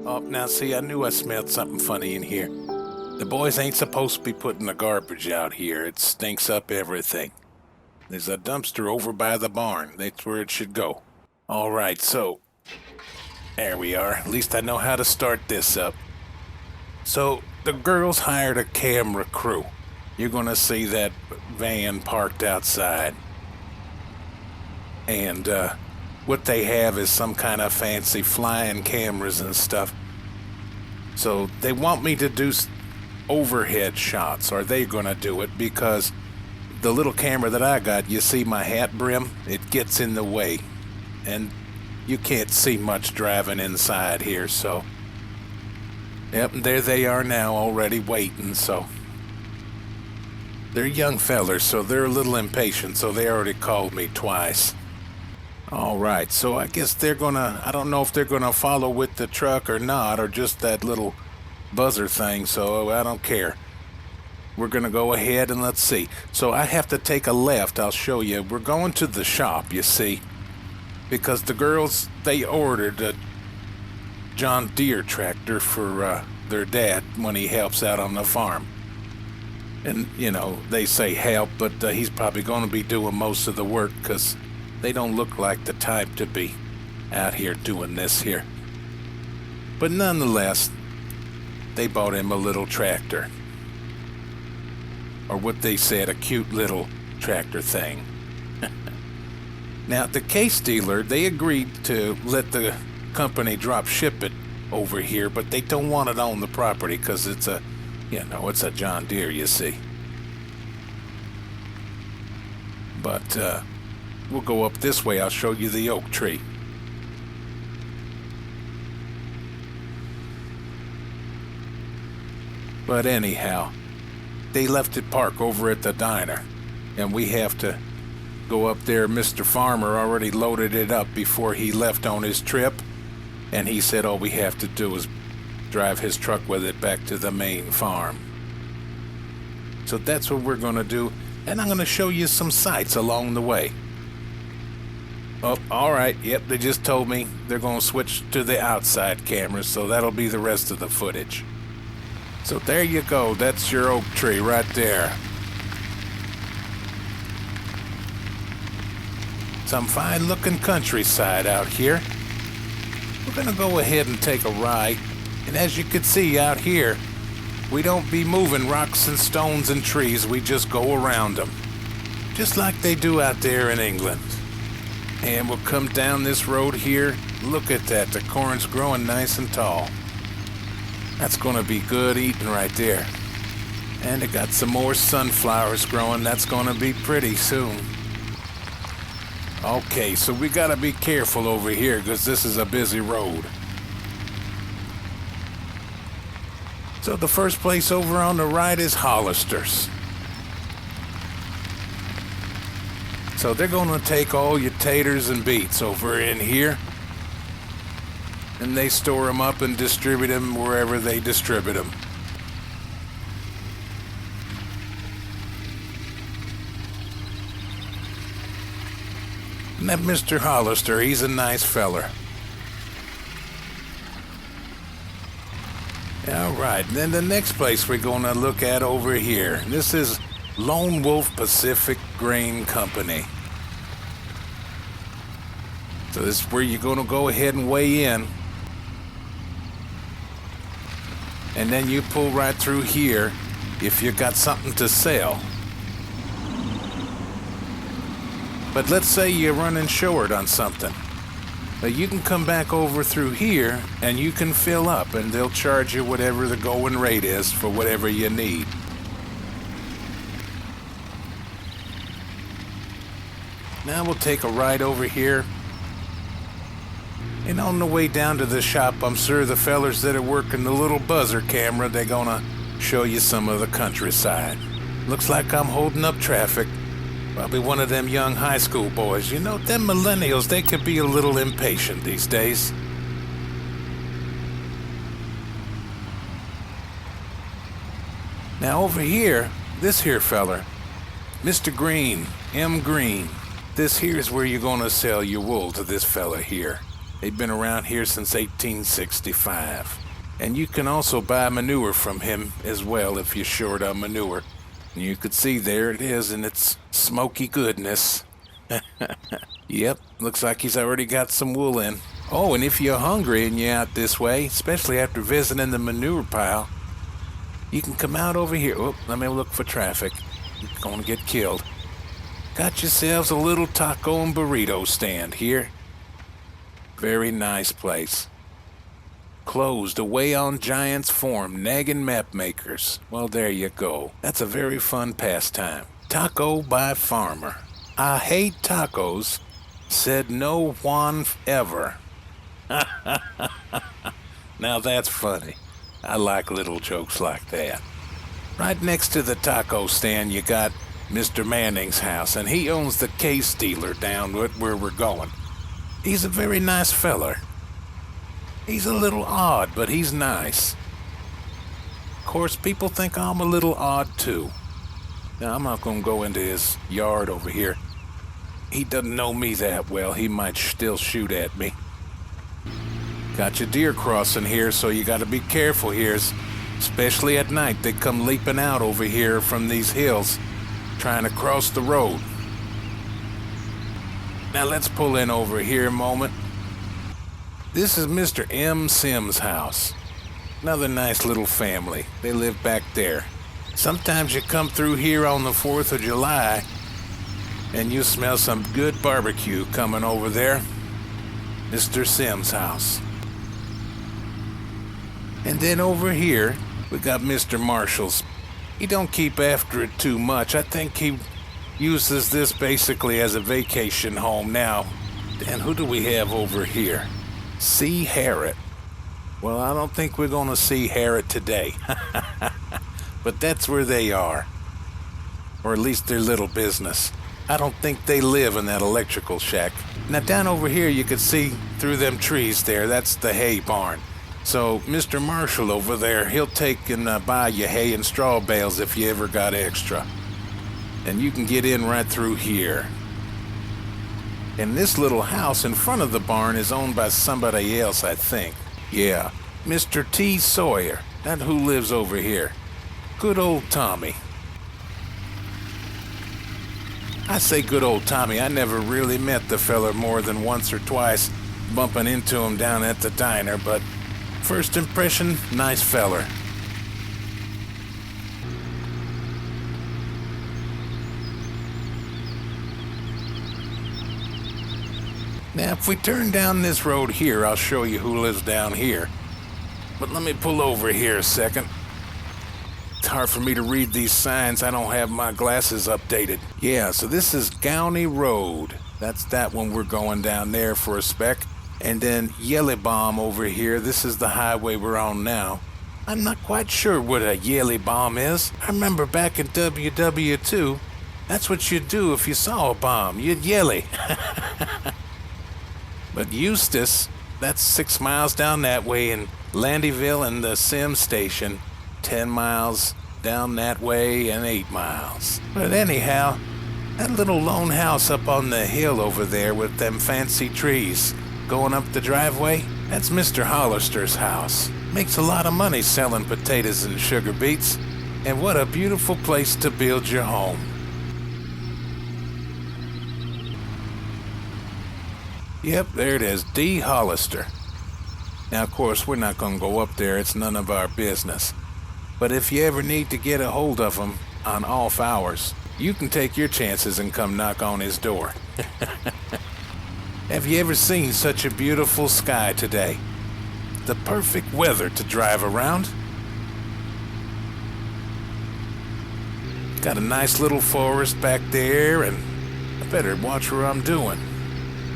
Oh, now see, I knew I smelled something funny in here. The boys ain't supposed to be putting the garbage out here. It stinks up everything. There's a dumpster over by the barn. That's where it should go. All right, so there we are. At least I know how to start this up. So the girls hired a camera crew. You're gonna see that van parked outside. And what they have is some kind of fancy flying cameras and stuff. So they want me to do overhead shots, or they're gonna do it, because the little camera that I got, you see my hat brim? It gets in the way. And you can't see much driving inside here, so. Yep, there they are now already waiting, so. They're young fellers, so they're a little impatient, so they already called me twice. All right, so I guess they're gonna, I don't know if they're gonna follow with the truck or not, or just that little buzzer thing, so I don't care. We're gonna go ahead and let's see. So I have to take a left, I'll show you. We're going to the shop, you see, because the girls, they ordered a John Deere tractor for their dad when he helps out on the farm. And, you know, they say help, but he's probably gonna be doing most of the work, because they don't look like the type to be out here doing this here. But nonetheless, they bought him a little tractor. Or what they said, a cute little tractor thing. Now, the case dealer, they agreed to let the company drop ship it over here, but they don't want it on the property because it's a, you know, it's a John Deere, you see. But, we'll go up this way. I'll show you the oak tree. But anyhow, they left it parked over at the diner, and we have to go up there. Mr. Pharmer already loaded it up before he left on his trip, and he said all we have to do is drive his truck with it back to the main farm. So that's what we're going to do, and I'm going to show you some sights along the way. Oh, all right. Yep, they just told me they're going to switch to the outside cameras, so that'll be the rest of the footage. So there you go. That's your oak tree right there. Some fine-looking countryside out here. We're going to go ahead and take a ride. And as you can see out here, we don't be moving rocks and stones and trees. We just go around them, just like they do out there in England. And we'll come down this road here. Look at that. The corn's growing nice and tall. That's going to be good eating right there. And it got some more sunflowers growing. That's going to be pretty soon. Okay, so we got to be careful over here because this is a busy road. So the first place over on the right is Hollister's. So they're going to take all your taters and beets over in here, and they store them up and distribute them wherever they distribute them. And that Mr. Hollister, he's a nice feller. All right, then the next place we're going to look at over here. This is Lone Wolf Pacific Grain Company. So this is where you're going to go ahead and weigh in. And then you pull right through here if you got something to sell. But let's say you're running short on something. You can come back over through here and you can fill up, and they'll charge you whatever the going rate is for whatever you need. Now we'll take a ride over here. And on the way down to the shop, I'm sure the fellers that are working the little buzzer camera, they're gonna show you some of the countryside. Looks like I'm holding up traffic. Probably one of them young high school boys. You know, them millennials, they could be a little impatient these days. Now over here, this here feller, Mr. Green, M. Green. This here is where you're gonna sell your wool to this fella here. They've been around here since 1865. And you can also buy manure from him as well if you're short on manure. And you could see there it is in its smoky goodness. Yep, looks like he's already got some wool in. Oh, and if you're hungry and you're out this way, especially after visiting the manure pile, you can come out over here. Oh, let me look for traffic. You're going to get killed. Got yourselves a little taco and burrito stand here. Very nice place. Closed away on Giant's Form, nagging map makers. Well, there you go. That's a very fun pastime. Taco by Pharmer. I hate tacos, said no one ever. Now that's funny. I like little jokes like that. Right next to the taco stand, you got Mr. Manning's house, and he owns the case dealer down where we're going. He's a very nice feller. He's a little odd, but he's nice. Of course, people think I'm a little odd too. Now, I'm not going to go into his yard over here. He doesn't know me that well. He might still shoot at me. Got your deer crossing here, so you got to be careful here, especially at night. They come leaping out over here from these hills, trying to cross the road. Now, let's pull in over here a moment. This is Mr. M. Sims' house. Another nice little family. They live back there. Sometimes you come through here on the 4th of July and you smell some good barbecue coming over there. Mr. Sims' house. And then over here, we got Mr. Marshall's. He don't keep after it too much. I think he uses this basically as a vacation home now. And who do we have over here? C. Harriet. Well, I don't think we're going to see Harriet today. But that's where they are. Or at least their little business. I don't think they live in that electrical shack. Now down over here you can see through them trees there, that's the hay barn. So Mr. Marshall over there, he'll take and buy you hay and straw bales if you ever got extra. And you can get in right through here. And this little house in front of the barn is owned by somebody else, I think. Yeah, Mr. T. Sawyer. That's who lives over here. Good old Tommy. I say good old Tommy. I never really met the fella more than once or twice, bumping into him down at the diner, but first impression, nice feller. Now, if we turn down this road here, I'll show you who lives down here. But let me pull over here a second. It's hard for me to read these signs. I don't have my glasses updated. Yeah, so this is Gowney Road. That's that one we're going down there for a spec. And then Yelly Bomb over here. This is the highway we're on now. I'm not quite sure what a Yelly Bomb is. I remember back in WW2, that's what you'd do if you saw a bomb. You'd yelly. But Eustace, that's 6 miles down that way, and Landyville and the Sim Station, 10 miles down that way and 8 miles. But anyhow, that little lone house up on the hill over there with them fancy trees going up the driveway, that's Mr. Hollister's house. Makes a lot of money selling potatoes and sugar beets, and what a beautiful place to build your home. Yep, there it is, D. Hollister. Now, of course, we're not going to go up there. It's none of our business. But if you ever need to get a hold of him on off hours, you can take your chances and come knock on his door. Have you ever seen such a beautiful sky today? The perfect weather to drive around. Got a nice little forest back there, and I better watch what I'm doing.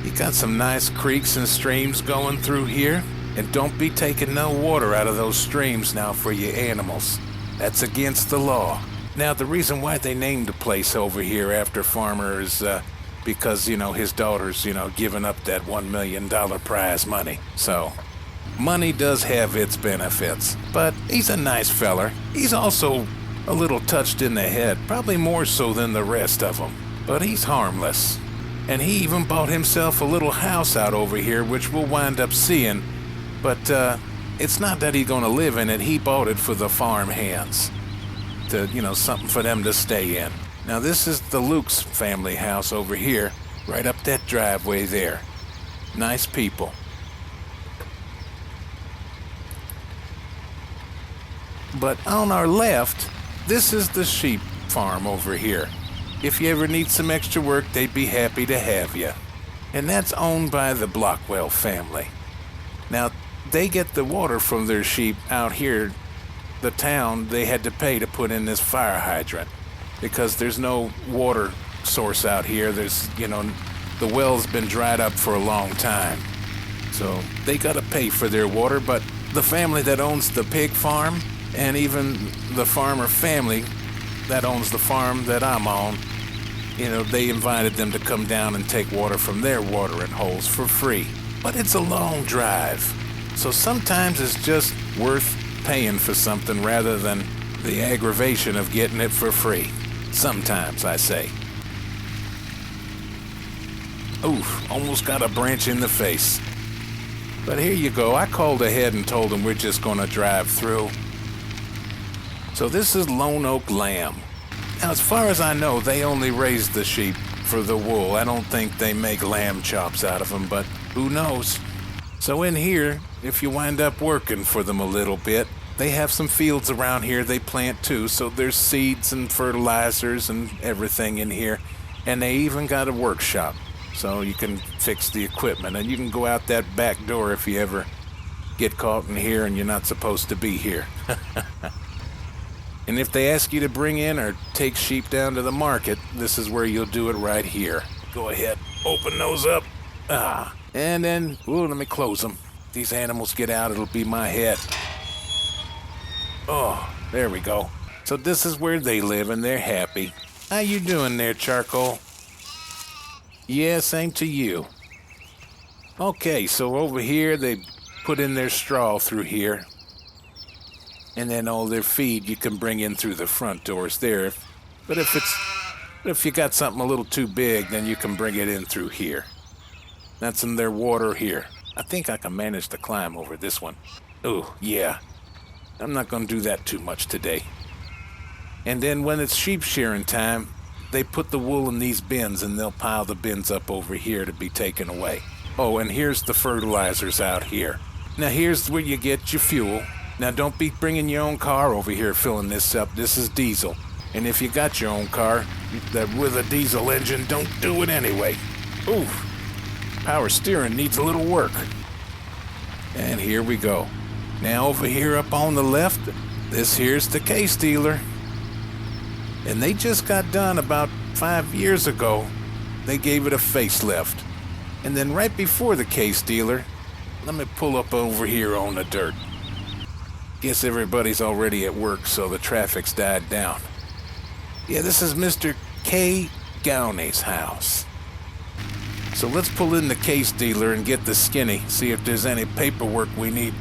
You got some nice creeks and streams going through here, and don't be taking no water out of those streams now for your animals. That's against the law. Now, the reason why they named the place over here after Pharmer is because, his daughter's, giving up that $1 million prize money. So, money does have its benefits, but he's a nice feller. He's also a little touched in the head, probably more so than the rest of them, but he's harmless. And he even bought himself a little house out over here, which we'll wind up seeing. But it's not that he's gonna live in it. He bought it for the farm hands. Something for them to stay in. Now this is the Luke's family house over here, right up that driveway there. Nice people. But on our left, this is the sheep farm over here. If you ever need some extra work, they'd be happy to have you. And that's owned by the Blockwell family. Now, they get the water from their sheep out here. The town, they had to pay to put in this fire hydrant because there's no water source out here. The well's been dried up for a long time. So they gotta pay for their water, but the family that owns the pig farm and even the farmer family that owns the farm that I'm on, they invited them to come down and take water from their watering holes for free. But it's a long drive. So sometimes it's just worth paying for something rather than the aggravation of getting it for free. Sometimes, I say. Oof, almost got a branch in the face. But here you go. I called ahead and told them we're just gonna drive through. So this is Lone Oak lamb. Now, as far as I know, they only raise the sheep for the wool. I don't think they make lamb chops out of them, but who knows? So in here, if you wind up working for them a little bit, they have some fields around here they plant too, so there's seeds and fertilizers and everything in here. And they even got a workshop, so you can fix the equipment. And you can go out that back door if you ever get caught in here and you're not supposed to be here. And if they ask you to bring in or take sheep down to the market, this is where you'll do it right here. Go ahead, open those up. And then, let me close them. If these animals get out, it'll be my head. Oh, there we go. So this is where they live and they're happy. How you doing there, Charcoal? Yeah, same to you. Okay, so over here they put in their straw through here. And then all their feed you can bring in through the front doors there. But if you got something a little too big, then you can bring it in through here. That's in their water here. I think I can manage to climb over this one. Oh, yeah. I'm not going to do that too much today. And then when it's sheep shearing time, they put the wool in these bins and they'll pile the bins up over here to be taken away. Oh, and here's the fertilizers out here. Now here's where you get your fuel. Now don't be bringing your own car over here filling this up. This is diesel. And if you got your own car that with a diesel engine, don't do it anyway. Ooh, power steering needs a little work. And here we go. Now over here up on the left, this here's the case dealer. And they just got done about 5 years ago. They gave it a facelift. And then right before the case dealer, let me pull up over here on the dirt. Guess everybody's already at work, so the traffic's died down. Yeah, this is Mr. K. Gowney's house. So let's pull in the case dealer and get the skinny, see if there's any paperwork we need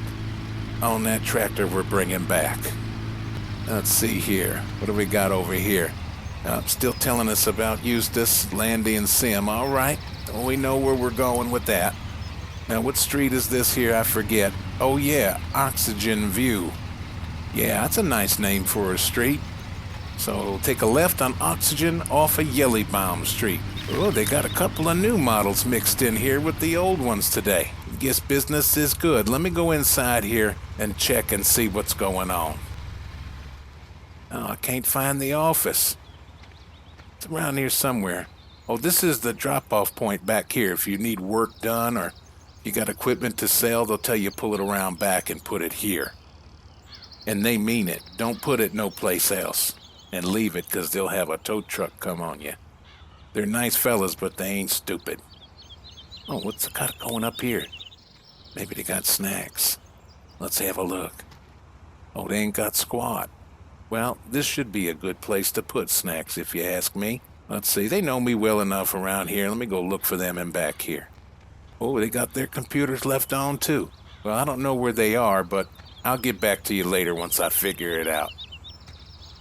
on that tractor we're bringing back. Let's see here. What do we got over here? Still telling us about Eustace, Landy, and Sim. All right. Well, we know where we're going with that. Now, what street is this here? I forget. Oh, yeah, Oxygen View. Yeah, that's a nice name for a street. So take a left on Oxygen off of Yellowbaum Street. Oh, they got a couple of new models mixed in here with the old ones today. Guess business is good. Let me go inside here and check and see what's going on. Oh, I can't find the office. It's around here somewhere. Oh, this is the drop-off point back here. If you need work done or you got equipment to sell, they'll tell you pull it around back and put it here. And they mean it. Don't put it no place else. And leave it, because they'll have a tow truck come on you. They're nice fellas, but they ain't stupid. Oh, what's the cut going up here? Maybe they got snacks. Let's have a look. Oh, they ain't got squat. Well, this should be a good place to put snacks, if you ask me. Let's see, they know me well enough around here. Let me go look for them in back here. Oh, they got their computers left on, too. Well, I don't know where they are, but I'll get back to you later once I figure it out.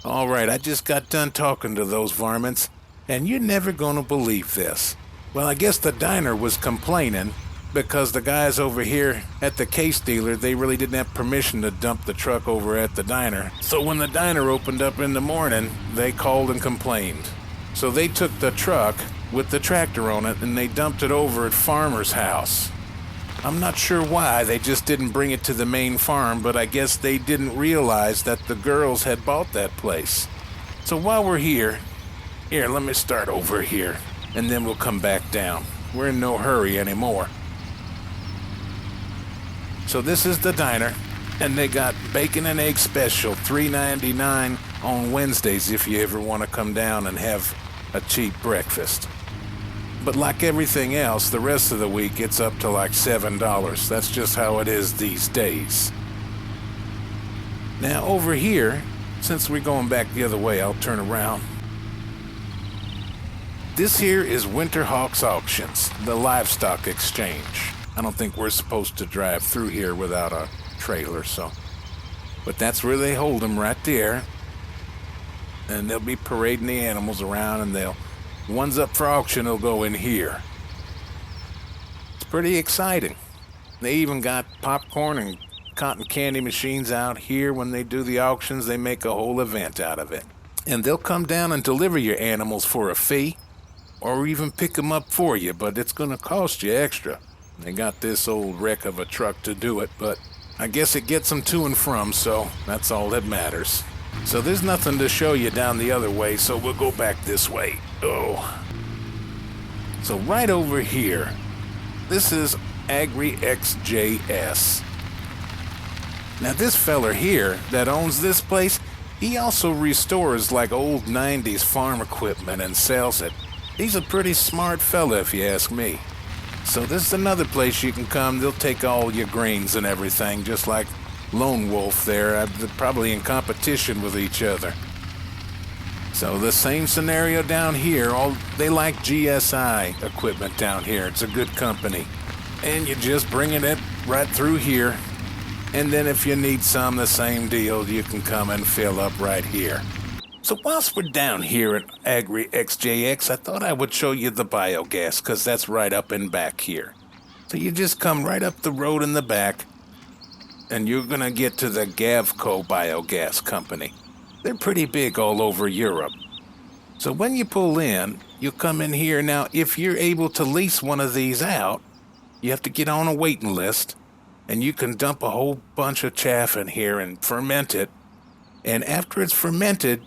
All right, I just got done talking to those varmints, and you're never gonna believe this. Well, I guess the diner was complaining because the guys over here at the case dealer, they really didn't have permission to dump the truck over at the diner. So when the diner opened up in the morning, they called and complained. So they took the truck with the tractor on it and they dumped it over at Pharmer's house. I'm not sure why they just didn't bring it to the main farm, but I guess they didn't realize that the girls had bought that place. So while we're here, let me start over here, and then we'll come back down. We're in no hurry anymore. So this is the diner, and they got bacon and egg special, $3.99 on Wednesdays if you ever want to come down and have a cheap breakfast. But like everything else, the rest of the week it's up to like $7. That's just how it is these days. Now over here, since we're going back the other way, I'll turn around. This here is Winterhawk's Auctions, the livestock exchange. I don't think we're supposed to drive through here without a trailer, so. But that's where they hold them, right there. And they'll be parading the animals around, and one's up for auction, they'll go in here. It's pretty exciting. They even got popcorn and cotton candy machines out here. When they do the auctions, they make a whole event out of it. And they'll come down and deliver your animals for a fee, or even pick them up for you, but it's going to cost you extra. They got this old wreck of a truck to do it, but I guess it gets them to and from, so that's all that matters. So there's nothing to show you down the other way, so we'll go back this way. Oh. So right over here, this is Agri XJS. Now this feller here that owns this place, he also restores like old 90s farm equipment and sells it. He's a pretty smart fella if you ask me. So this is another place you can come. They'll take all your grains and everything, just like Lone Wolf there. They're probably in competition with each other. So the same scenario down here. They like GSI equipment down here. It's a good company. And you just bring it right through here. And then if you need some, the same deal. You can come and fill up right here. So whilst we're down here at Agri XJX, I thought I would show you the biogas, because that's right up in back here. So you just come right up the road in the back, and you're going to get to the Gavco Biogas Company. They're pretty big all over Europe. So when you pull in, you come in here. Now, if you're able to lease one of these out, you have to get on a waiting list, and you can dump a whole bunch of chaff in here and ferment it. And after it's fermented,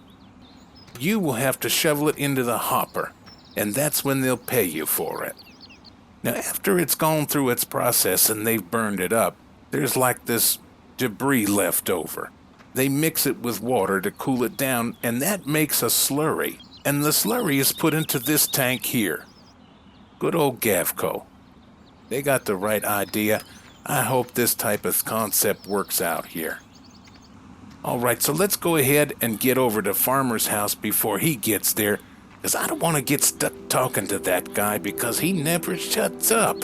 you will have to shovel it into the hopper, and that's when they'll pay you for it. Now, after it's gone through its process and they've burned it up, there's like this debris left over. They mix it with water to cool it down, and that makes a slurry. And the slurry is put into this tank here. Good old Gavco. They got the right idea. I hope this type of concept works out here. All right, so let's go ahead and get over to Pharmer's house before he gets there, because I don't want to get stuck talking to that guy because he never shuts up.